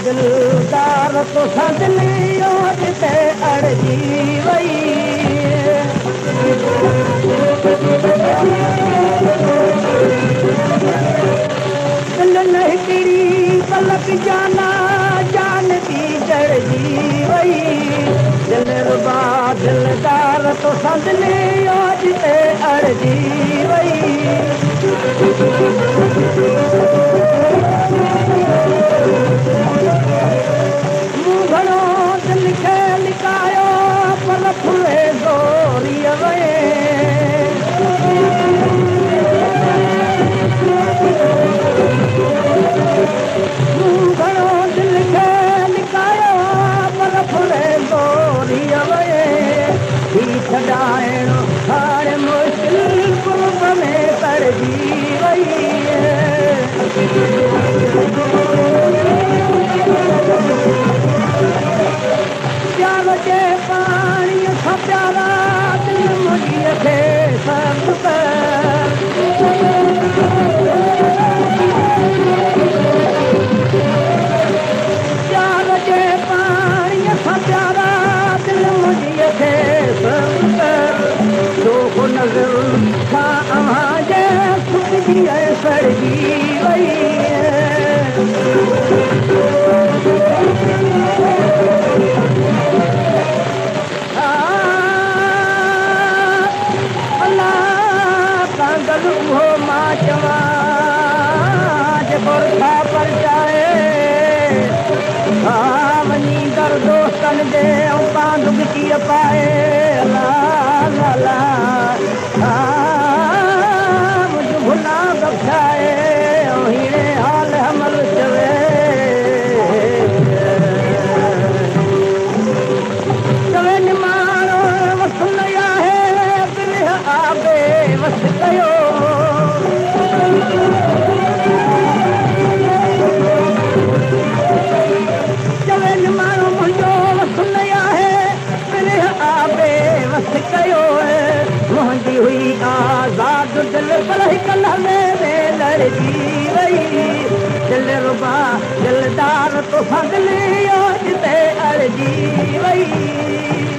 दिलदार तो सजलियो जिते अड़जी वई दिल न हिकिड़ी पलक जाना जान की जड़जी वई दिलरुबा दिलदार तो सजलियो जिते अड़जी वई घणो दिल खे लिकायो पर फुले गोरीअ वए घणो दिल खे लिकायो पर फुले गोरीअ वए ही छॾाइण हाणे मुश्किल कुर्ब में पइजी वई प्यार जे पाणीअ खां प्यारा दिल मुंहिंजीअ खे सभु प्यार जे पाणीअ खां प्यारा दिल मुंहिंजीअ खे सभु दोख नज़र खां अव्हां जे सुखजी सड़जी वई उहो मां चवां जेको छा परचाए हा वञी दर दोस्तनि जे ऐं पान दुखी पाए ला ला ला हा मुंहिंजो भुला बख़्शाए ऐं हीरे हाल हमल चवे चवे निमाणो वसु न आहे दिलि आबे वस कयो मुंहिंजी हुई आज़ाद दिल पर हिकु लम्हे में लड़जी वई दिलरुबा दिलदार तोसां दिलियो जिते अड़जी वई